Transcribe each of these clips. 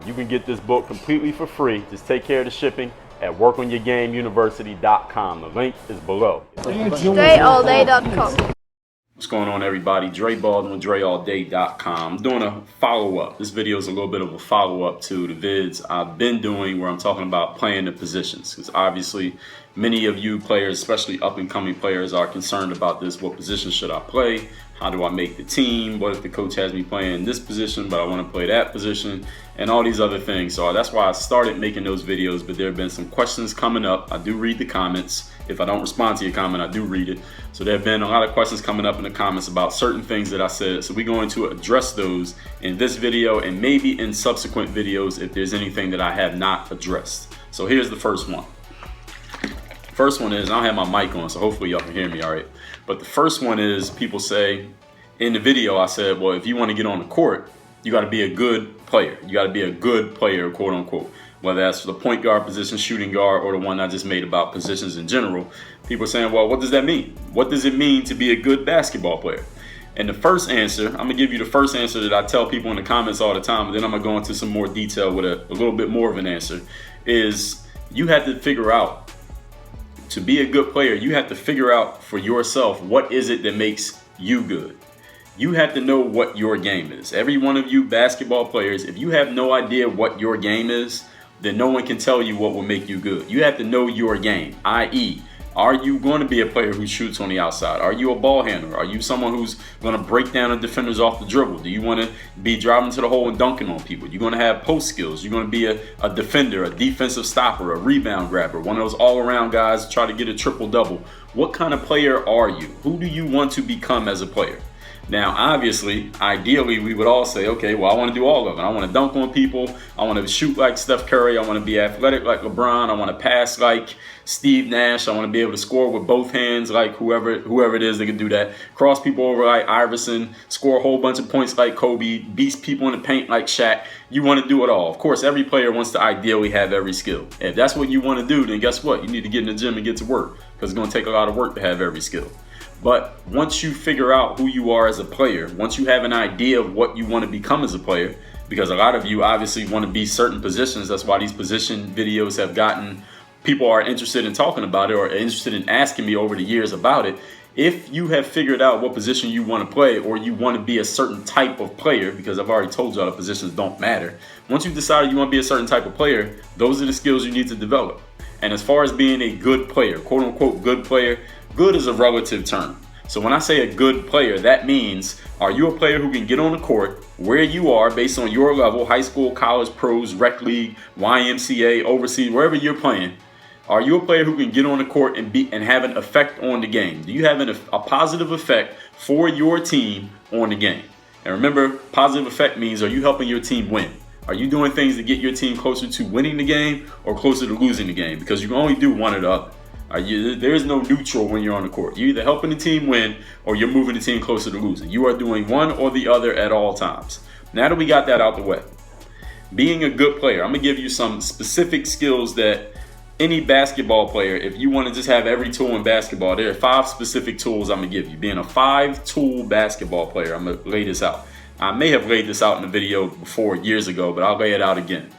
You can get this book completely for free. Just take care of the shipping at workonyourgameuniversity.com. The link is below. DreAllDay.com. What's going on, everybody? Dre Baldwin, DreAllDay.com. I'm doing a follow-up. This video is a little bit of a follow-up to the vids I've been doing where I'm talking about playing the positions. Because obviously, many of you players, especially up-and-coming players, are concerned about this. What position should I play? How do I make the team? What if the coach has me playing this position, but I want to play that position? And all these other things. So that's why I started making those videos, but there have been some questions coming up. I do read the comments. If I don't respond to your comment, I do read it. So there have been a lot of questions coming up in the comments about certain things that I said. So we're going to address those in this video and maybe in subsequent videos if there's anything that I have not addressed. So here's the first one. First one is, I don't have my mic on, so hopefully y'all can hear me all right. But the first one is, people say, in the video I said, well, if you want to get on the court, you got to be a good player. You got to be a good player, quote unquote. Whether that's the point guard position, shooting guard, or the one I just made about positions in general. People are saying, well, what does that mean? What does it mean to be a good basketball player? And the first answer, I'm going to give you the first answer that I tell people in the comments all the time, and then I'm going to go into some more detail with a little bit more of an answer, is you have to figure out, to be a good player, you have to figure out for yourself, what is it that makes you good? You have to know what your game is. Every one of you basketball players, if you have no idea what your game is, then no one can tell you what will make you good. You have to know your game, i.e., are you going to be a player who shoots on the outside? Are you a ball handler? Are you someone who's going to break down the defenders off the dribble? Do you want to be driving to the hole and dunking on people? You're going to have post skills. You're going to be a defender, a defensive stopper, a rebound grabber, one of those all-around guys try to get a triple-double. What kind of player are you? Who do you want to become as a player? Now, obviously, ideally, we would all say, okay, well, I want to do all of it. I want to dunk on people. I want to shoot like Steph Curry. I want to be athletic like LeBron. I want to pass like Steve Nash. I want to be able to score with both hands like whoever it is that can do that. Cross people over like Iverson. Score a whole bunch of points like Kobe. Beast people in the paint like Shaq. You want to do it all. Of course, every player wants to ideally have every skill. If that's what you want to do, then guess what? You need to get in the gym and get to work, because it's going to take a lot of work to have every skill. But once you figure out who you are as a player, once you have an idea of what you want to become as a player, because a lot of you obviously want to be certain positions, that's why these position videos have gotten, people are interested in talking about it or interested in asking me over the years about it. If you have figured out what position you want to play, or you want to be a certain type of player, because I've already told y'all the positions don't matter. Once you've decided you want to be a certain type of player, those are the skills you need to develop. And as far as being a good player, quote unquote good player, good is a relative term. So when I say a good player, that means, are you a player who can get on the court where you are based on your level, high school, college, pros, rec league, YMCA, overseas, wherever you're playing? Are you a player who can get on the court and have an effect on the game? Do you have a positive effect for your team on the game? And remember, positive effect means, are you helping your team win? Are you doing things to get your team closer to winning the game or closer to losing the game? Because you can only do one or the other. There is no neutral when you're on the court. You're either helping the team win or you're moving the team closer to losing. You are doing one or the other at all times. Now that we got that out the way, being a good player, I'm going to give you some specific skills that any basketball player, if you want to just have every tool in basketball, there are 5 specific tools I'm going to give you. Being a 5-tool basketball player, I'm going to lay this out. I may have laid this out in a video before years ago, but I'll lay it out again.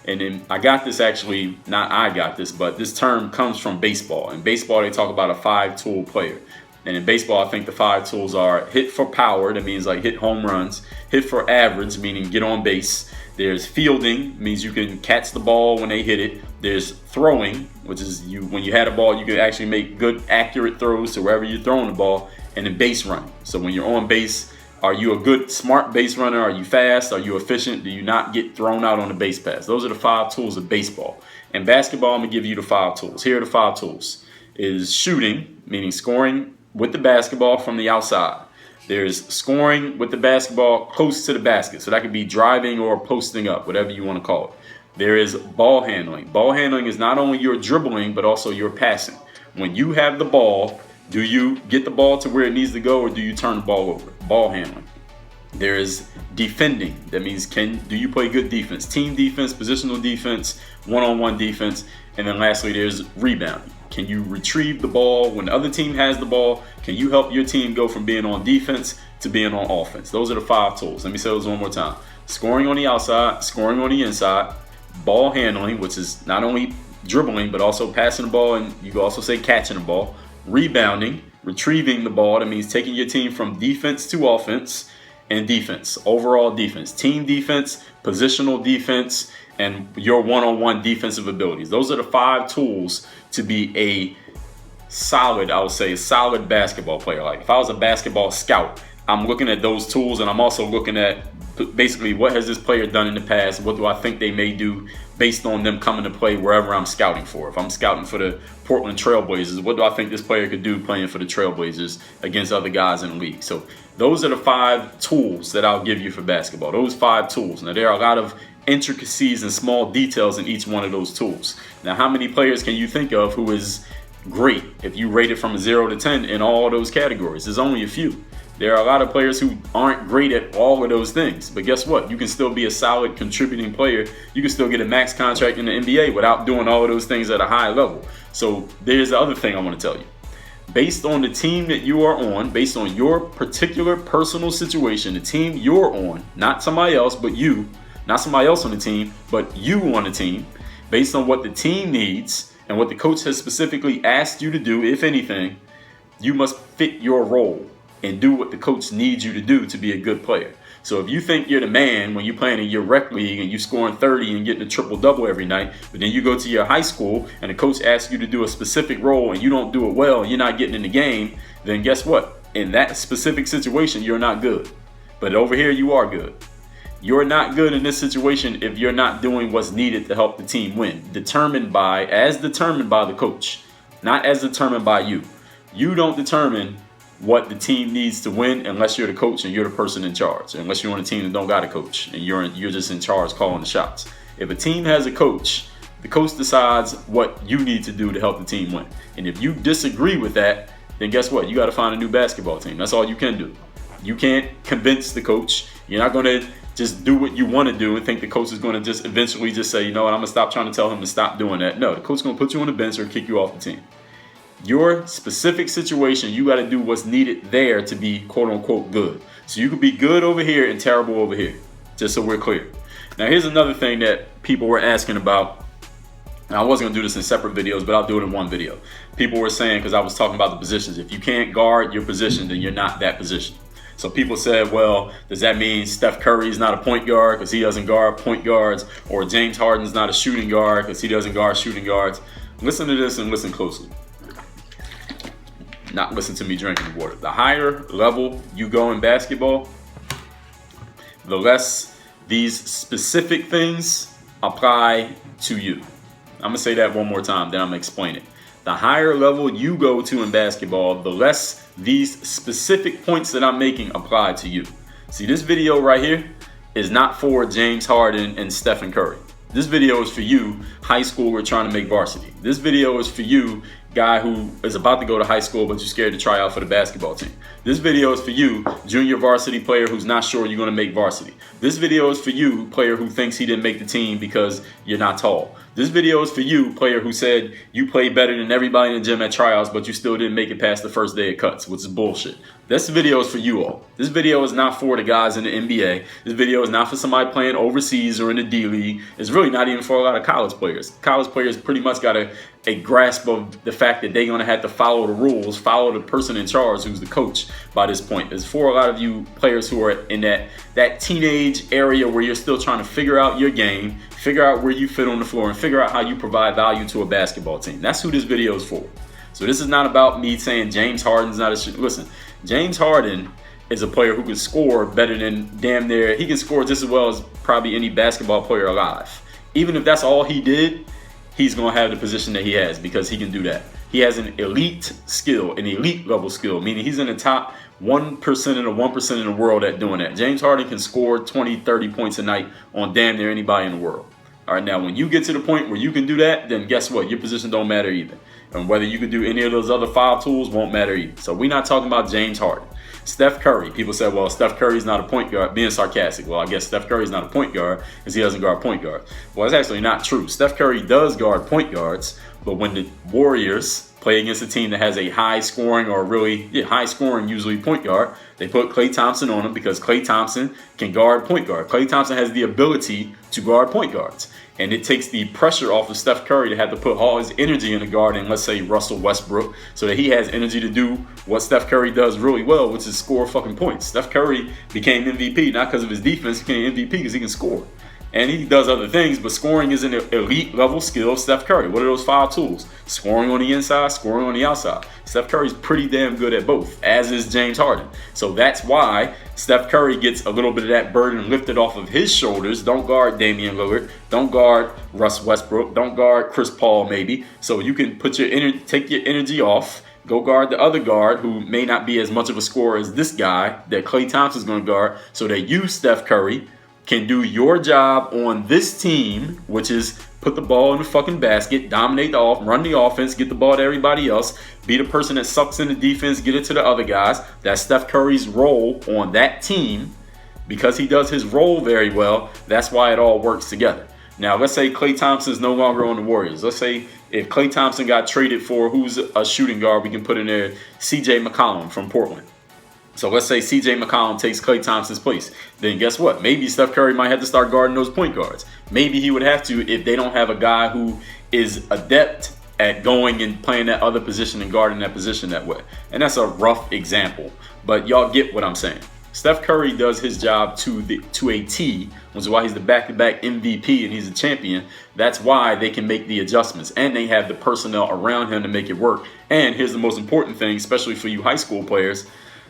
And then I got this actually, not I got this, but this term comes from baseball. In baseball, they talk about a 5-tool player. And in baseball, I think the 5 tools are hit for power, that means like hit home runs. Hit for average, meaning get on base. There's fielding, means you can catch the ball when they hit it. There's throwing, which is when you had a ball, you can actually make good, accurate throws to wherever you're throwing the ball. And then base running. So when you're on base, are you a good, smart base runner? Are you fast? Are you efficient? Do you not get thrown out on the base pass? Those are the 5 tools of baseball. In basketball, I'm going to give you the 5 tools. Here are the 5 tools. Is shooting, meaning scoring with the basketball from the outside. There's scoring with the basketball close to the basket. So that could be driving or posting up, whatever you want to call it. There is ball handling. Ball handling is not only your dribbling, but also your passing. When you have the ball, do you get the ball to where it needs to go, or do you turn the ball over? Ball handling. There is defending. That means do you play good defense? Team defense, positional defense, one-on-one defense. And then lastly, there's rebounding. Can you retrieve the ball when the other team has the ball? Can you help your team go from being on defense to being on offense? Those are the 5 tools. Let me say those one more time. scoring on the outside, scoring on the inside, ball handling, which is not only dribbling, but also passing the ball, and you can also say catching the ball, rebounding, retrieving the ball. That means taking your team from defense to offense, and defense, overall defense, team defense, positional defense, and your one-on-one defensive abilities. Those are the 5 tools to be a solid, I would say, a solid basketball player. Like if I was a basketball scout, I'm looking at those tools, and I'm also looking at basically what has this player done in the past, what do I think they may do based on them coming to play wherever I'm scouting for. If I'm scouting for the Portland Trailblazers, what do I think this player could do playing for the Trailblazers against other guys in the league? So those are the 5 tools that I'll give you for basketball. Those 5 tools. Now, there are a lot of intricacies and small details in each one of those tools. Now, how many players can you think of who is great if you rate it from a 0 to 10 in all of those categories? There's only a few. There are a lot of players who aren't great at all of those things. But guess what? You can still be a solid contributing player. You can still get a max contract in the NBA without doing all of those things at a high level. So there's the other thing I want to tell you. Based on the team that you are on, based on your particular personal situation, the team you're on, not somebody else, but you, not somebody else on the team, but you on the team, based on what the team needs and what the coach has specifically asked you to do, if anything, you must fit your role and do what the coach needs you to do to be a good player. So if you think you're the man when you're playing in your rec league and you're scoring 30 and getting a triple-double every night, but then you go to your high school and the coach asks you to do a specific role and you don't do it well and you're not getting in the game, then guess what? In that specific situation, you're not good. But over here, you are good. You're not good in this situation if you're not doing what's needed to help the team win. Determined by the coach, not as determined by you. You don't determine what the team needs to win unless you're the coach and you're the person in charge. Unless you're on a team that don't got a coach and you're just in charge calling the shots. If a team has a coach, the coach decides what you need to do to help the team win. And if you disagree with that, then guess what? You got to find a new basketball team. That's all you can do. You can't convince the coach. You're not going to just do what you want to do and think the coach is going to just eventually just say, you know what, I'm going to stop trying to tell him to stop doing that. No, the coach is going to put you on the bench or kick you off the team. Your specific situation, you got to do what's needed there to be quote unquote good. So you could be good over here and terrible over here, just so we're clear. Now, here's another thing that people were asking about. And I wasn't going to do this in separate videos, but I'll do it in one video. People were saying, because I was talking about the positions, if you can't guard your position, then you're not that position. So people said, well, does that mean Steph Curry is not a point guard because he doesn't guard point guards? Or James Harden's not a shooting guard because he doesn't guard shooting guards? Listen to this and listen closely. Not listen to me drinking water. The higher level you go in basketball, the less these specific things apply to you. I'm going to say that one more time, then I'm going to explain it. The higher level you go to in basketball, the less these specific points that I'm making apply to you. See, this video right here is not for James Harden and Stephen Curry. This video is for you, high schooler trying to make varsity. This video is for you, guy who is about to go to high school but you're scared to try out for the basketball team. This video is for you, junior varsity player who's not sure you're going to make varsity. This video is for you, player who thinks he didn't make the team because you're not tall. This video is for you, player who said you played better than everybody in the gym at tryouts but you still didn't make it past the first day of cuts, which is bullshit. This video is for you all. This video is not for the guys in the NBA. This video is not for somebody playing overseas or in the D League. It's really not even for a lot of college players. College players pretty much got a grasp of the fact that they're going to have to follow the rules, follow the person in charge who's the coach by this point. It's for a lot of you players who are in that teenage area where you're still trying to figure out your game, figure out where you fit on the floor, and figure out how you provide value to a basketball team. That's who this video is for. So this is not about me saying James Harden's not a listen, James Harden is a player who can score better than damn near, he can score just as well as probably any basketball player alive. Even if that's all he did, he's going to have the position that he has because he can do that. He has an elite skill, an elite level skill, meaning he's in the top 1% of the 1% in the world at doing that. James Harden can score 20, 30 points a night on damn near anybody in the world. All right, now when you get to the point where you can do that, then guess what? Your position don't matter either. And whether you can do any of those other 5 tools won't matter either. So we're not talking about James Harden. Steph Curry. People say, well, Steph Curry's not a point guard. Being sarcastic. Well, I guess Steph Curry's not a point guard because he doesn't guard point guards. Well, it's actually not true. Steph Curry does guard point guards, But when the Warriors play against a team that has a high scoring or high scoring, usually point guard, they put Klay Thompson on him because Klay Thompson can guard point guard. Klay Thompson has the ability to guard point guards. And it takes the pressure off of Steph Curry to have to put all his energy into guarding, let's say, Russell Westbrook, so that he has energy to do what Steph Curry does really well, which is score fucking points. Steph Curry became MVP not because of his defense, he became MVP because he can score. And he does other things, but scoring is an elite level skill of Steph Curry. What are those 5 tools? Scoring on the inside, scoring on the outside. Steph Curry's pretty damn good at both, as is James Harden. So that's why Steph Curry gets a little bit of that burden lifted off of his shoulders. Don't guard Damian Lillard. Don't guard Russ Westbrook. Don't guard Chris Paul, maybe. So you can put take your energy off. Go guard the other guard who may not be as much of a scorer as this guy that Klay Thompson's going to guard, so that you, Steph Curry, can do your job on this team, which is put the ball in the fucking basket, dominate run the offense, get the ball to everybody else, be the person that sucks in the defense, get it to the other guys. That's Steph Curry's role on that team. Because he does his role very well, that's why it all works together. Now, let's say Klay Thompson is no longer on the Warriors. Let's say if Klay Thompson got traded for, who's a shooting guard, we can put in there CJ McCollum from Portland. So let's say CJ McCollum takes Klay Thompson's place. Then guess what? Maybe Steph Curry might have to start guarding those point guards. Maybe he would have to if they don't have a guy who is adept at going and playing that other position and guarding that position that way. And that's a rough example, but y'all get what I'm saying. Steph Curry does his job to a T, which is why he's the back-to-back MVP and he's a champion. That's why they can make the adjustments, and they have the personnel around him to make it work. And here's the most important thing, especially for you high school players.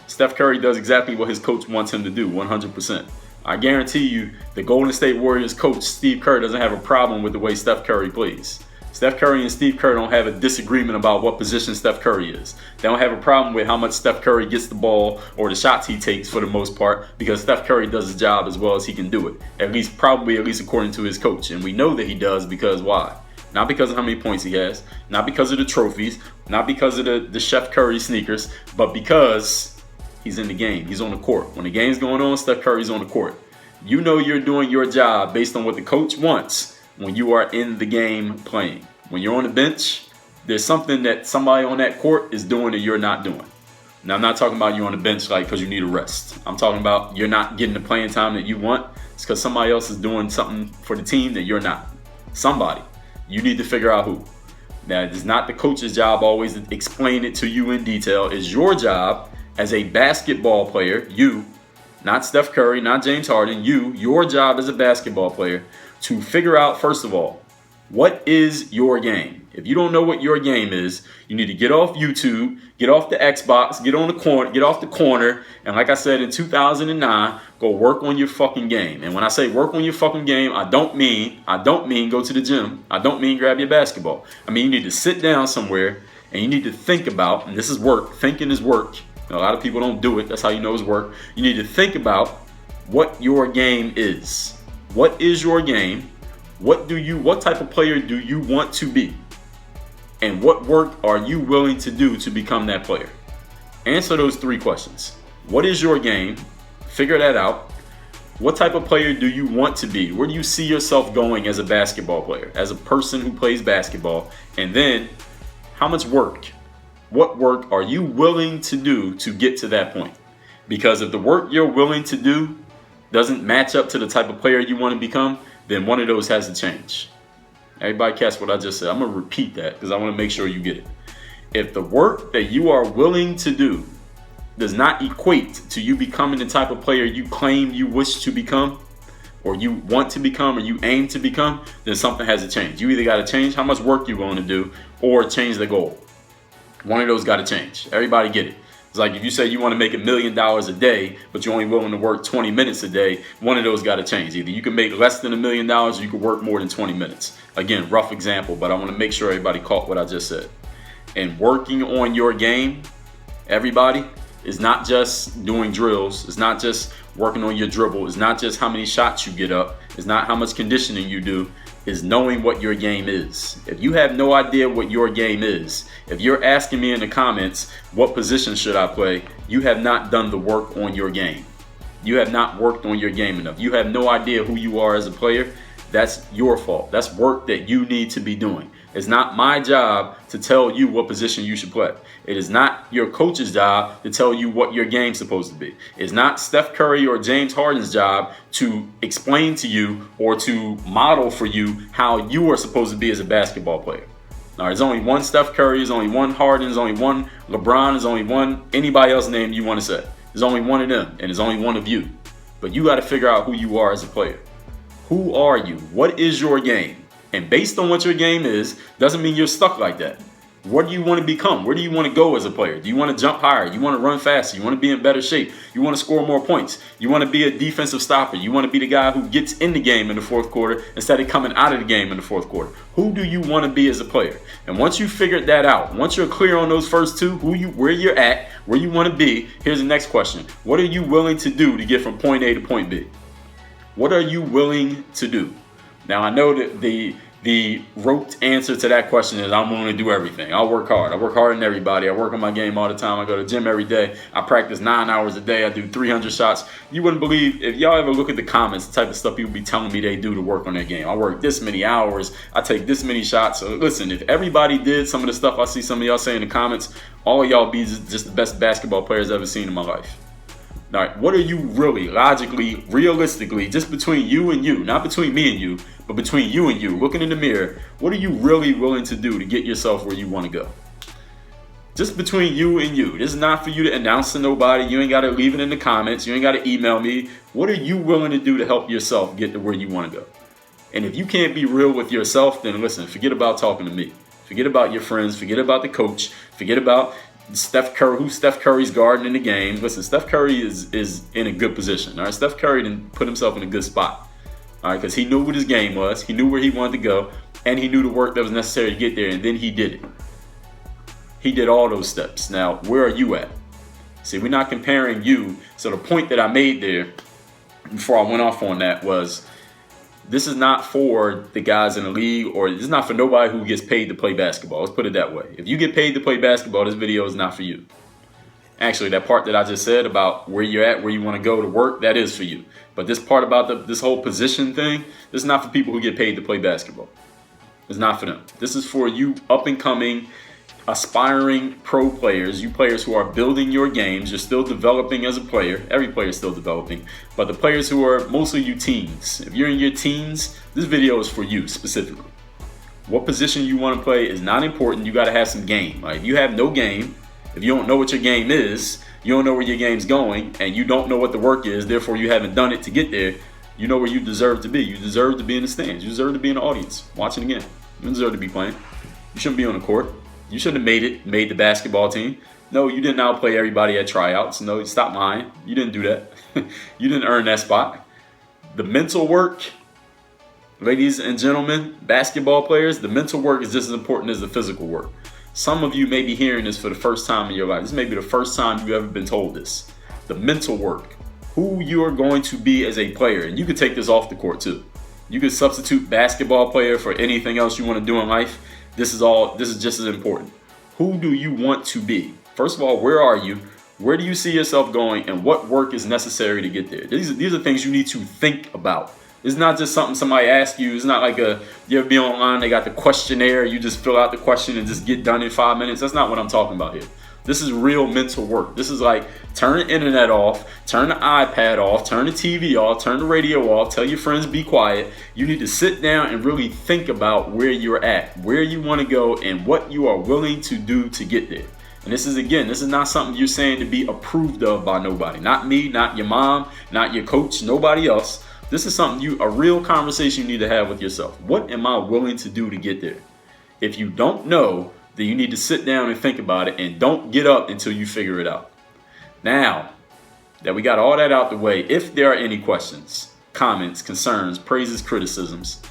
Steph Curry does exactly what his coach wants him to do, 100%. I guarantee you the Golden State Warriors coach, Steve Kerr, doesn't have a problem with the way Steph Curry plays. Steph Curry and Steve Kerr don't have a disagreement about what position Steph Curry is. They don't have a problem with how much Steph Curry gets the ball or the shots he takes for the most part, because Steph Curry does his job as well as he can do it. At least according to his coach. And we know that he does because why? Not because of how many points he has, not because of the trophies, not because of the Chef Curry sneakers, but because he's in the game. He's on the court. When the game's going on, Steph Curry's on the court. You know you're doing your job based on what the coach wants when you are in the game playing. When you're on the bench, there's something that somebody on that court is doing that you're not doing. Now, I'm not talking about you on the bench like because you need a rest. I'm talking about you're not getting the playing time that you want. It's because somebody else is doing something for the team that you're not. Somebody. You need to figure out who. Now, it's not the coach's job always to explain it to you in detail. It's your job as a basketball player, you, not Steph Curry, not James Harden, your job as a basketball player to figure out, first of all, what is your game? If you don't know what your game is, you need to get off YouTube, get off the Xbox, get off the corner, and like I said in 2009, go work on your fucking game. And when I say work on your fucking game, I don't mean go to the gym. I don't mean grab your basketball. I mean you need to sit down somewhere and you need to think about, and this is work, thinking is work. A lot of people don't do it. That's how you know it's work. You need to think about what your game is. What is your game? What type of player do you want to be? And what work are you willing to do to become that player? Answer those 3 questions. What is your game? Figure that out. What type of player do you want to be? Where do you see yourself going as a basketball player, as a person who plays basketball? And then, how much work? What work are you willing to do to get to that point? Because if the work you're willing to do doesn't match up to the type of player you want to become, then one of those has to change. Everybody catch what I just said. I'm going to repeat that because I want to make sure you get it. If the work that you are willing to do does not equate to you becoming the type of player you claim you wish to become, or you want to become, or you aim to become, then something has to change. You either got to change how much work you're going to do or change the goal. One of those got to change. Everybody get it. It's like if you say you want to make $1 million a day, but you're only willing to work 20 minutes a day, one of those got to change. Either you can make less than $1 million or you can work more than 20 minutes. Again, rough example, but I want to make sure everybody caught what I just said. And working on your game, everybody, is not just doing drills. It's not just working on your dribble. It's not just how many shots you get up. It's not how much conditioning you do. Is knowing what your game is. If you have no idea what your game is, if you're asking me in the comments, what position should I play, you have not done the work on your game. You have not worked on your game enough. You have no idea who you are as a player, that's your fault. That's work that you need to be doing. It's not my job to tell you what position you should play. It is not your coach's job to tell you what your game's supposed to be. It's not Steph Curry or James Harden's job to explain to you or to model for you how you are supposed to be as a basketball player. All right, there's only one Steph Curry, there's only one Harden, there's only one LeBron, there's only one anybody else name you want to say. There's only one of them, and there's only one of you. But you got to figure out who you are as a player. Who are you? What is your game? And based on what your game is, doesn't mean you're stuck like that. What do you want to become? Where do you want to go as a player? Do you want to jump higher? You want to run faster? You want to be in better shape? You want to score more points? You want to be a defensive stopper? You want to be the guy who gets in the game in the fourth quarter instead of coming out of the game in the fourth quarter? Who do you want to be as a player? And once you figured that out, once you're clear on those first two, where you're at, where you want to be, here's the next question. What are you willing to do to get from point A to point B? What are you willing to do? Now, I know that the rote answer to that question is I'm willing to do everything. I'll work hard. I work harder than everybody. I work on my game all the time. I go to the gym every day. I practice 9 hours a day. I do 300 shots. You wouldn't believe, if y'all ever look at the comments, the type of stuff people be telling me they do to work on their game. I work this many hours. I take this many shots. So listen, if everybody did some of the stuff I see some of y'all say in the comments, all of y'all be just the best basketball players I've ever seen in my life. All right, what are you really, logically, realistically, just between you and you, not between me and you, but between you and you, looking in the mirror, what are you really willing to do to get yourself where you want to go? Just between you and you. This is not for you to announce to nobody. You ain't got to leave it in the comments. You ain't got to email me. What are you willing to do to help yourself get to where you want to go? And if you can't be real with yourself, then listen, forget about talking to me. Forget about your friends. Forget about the coach. Forget about Steph Curry, who Steph Curry's guarding in the game. Listen, Steph Curry is in a good position. All right, Steph Curry didn't put himself in a good spot. All right, because he knew what his game was, he knew where he wanted to go, and he knew the work that was necessary to get there, and then he did it. He did all those steps. Now, where are you at? See, we're not comparing you. So the point that I made there before I went off on that was, this is not for the guys in the league, or this is not for nobody who gets paid to play basketball. Let's put it that way. If you get paid to play basketball, this video is not for you. Actually, that part that I just said about where you're at, where you want to go to work, that is for you. But this part about this whole position thing, this is not for people who get paid to play basketball. It's not for them. This is for you up-and-coming, aspiring pro players, you players who are building your games. You're still developing as a player. Every player is still developing. But the players who are mostly you teens, if you're in your teens, this video is for you specifically. What position you want to play is not important. You got to have some game. Like, if you have no game, if you don't know what your game is, you don't know where your game's going, and you don't know what the work is, therefore you haven't done it to get there, you know where you deserve to be. You deserve to be in the stands. You deserve to be in the audience watching the game. You don't deserve to be playing. You shouldn't be on the court. You shouldn't have made the basketball team. No, you didn't outplay everybody at tryouts. No, stop lying. You didn't do that. You didn't earn that spot. The mental work, ladies and gentlemen, basketball players, the mental work is just as important as the physical work. Some of you may be hearing this for the first time in your life. This may be the first time you've ever been told this. The mental work, who you are going to be as a player. And you can take this off the court too. You can substitute basketball player for anything else you want to do in life. This is just as important. Who do you want to be? First of all, where are you? Where do you see yourself going? And what work is necessary to get there? These are things you need to think about. It's not just something somebody asks you. It's not like you ever be online, they got the questionnaire, you just fill out the question and just get done in 5 minutes. That's not what I'm talking about here. This is real mental work. This is like, turn the internet off, turn the iPad off, turn the TV off, turn the radio off, tell your friends be quiet. You need to sit down and really think about where you're at, where you want to go, and what you are willing to do to get there. And this is not something you're saying to be approved of by nobody. Not me, not your mom, not your coach, nobody else. This is something a real conversation you need to have with yourself. What am I willing to do to get there? If you don't know, then you need to sit down and think about it, and don't get up until you figure it out. Now that we got all that out the way, if there are any questions, comments, concerns, praises, criticisms,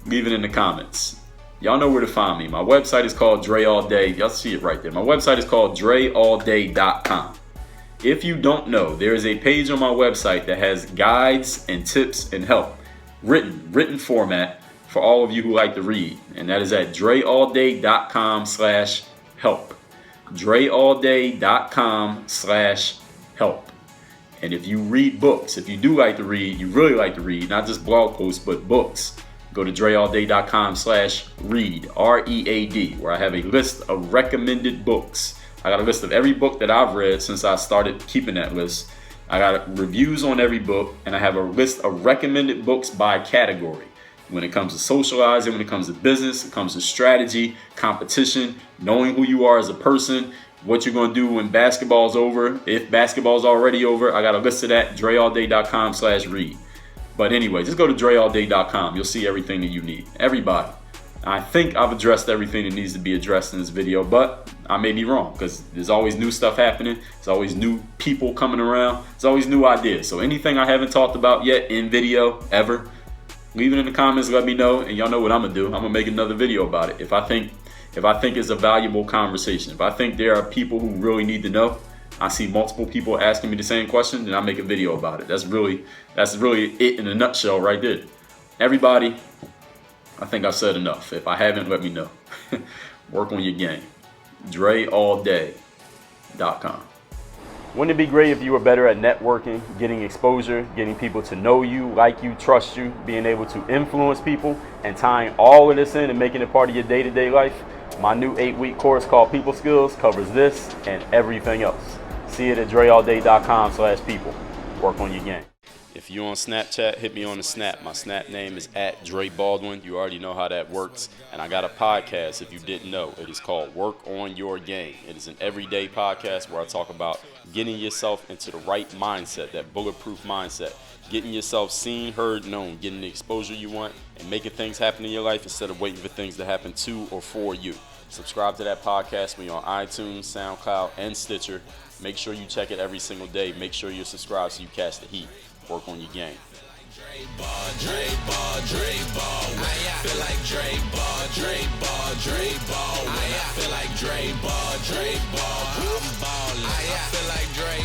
leave it in the comments. Y'all know where to find me. My website is called Dre All Day. Y'all see it right there. My website is called dreallday.com. If you don't know, there is a page on my website that has guides and tips and help, written format for all of you who like to read. And that is at dreallday.com/help. dreallday.com/help. And if you read books, if you do like to read, you really like to read, not just blog posts, but books, Go to dreallday.com/read, READ, where I have a list of recommended books. I got a list of every book that I've read since I started keeping that list. I got reviews on every book, and I have a list of recommended books by category. When it comes to socializing, when it comes to business, it comes to strategy, competition, knowing who you are as a person, what you're going to do when basketball's over, if basketball's already over. I got a list of that, dreallday.com/read. But anyway, just go to dreallday.com. You'll see everything that you need. Everybody. I think I've addressed everything that needs to be addressed in this video, but I may be wrong because there's always new stuff happening. There's always new people coming around. There's always new ideas. So anything I haven't talked about yet in video ever, leave it in the comments, let me know, and y'all know what I'm gonna do. I'm gonna make another video about it. If I think it's a valuable conversation, if I think there are people who really need to know, I see multiple people asking me the same question, then I make a video about it. That's really it in a nutshell right there. Everybody, I think I've said enough. If I haven't, let me know. Work on your game. DreAllDay.com. Wouldn't it be great if you were better at networking, getting exposure, getting people to know you, like you, trust you, being able to influence people, and tying all of this in and making it part of your day-to-day life? My new 8-week course called People Skills covers this and everything else. See it at dreallday.com/people. Work on your game. If you're on Snapchat, hit me on the Snap. My Snap name is @Dre Baldwin. You already know how that works. And I got a podcast, if you didn't know. It is called Work on Your Game. It is an everyday podcast where I talk about getting yourself into the right mindset, that bulletproof mindset. Getting yourself seen, heard, known. Getting the exposure you want and making things happen in your life instead of waiting for things to happen to or for you. Subscribe to that podcast when you're on iTunes, SoundCloud, and Stitcher. Make sure you check it every single day. Make sure you're subscribed so you catch the heat. Work on your game. Dre Ball. I feel like Dre Ball. I feel like Dre Ball. I'm ballin'. I feel like Dre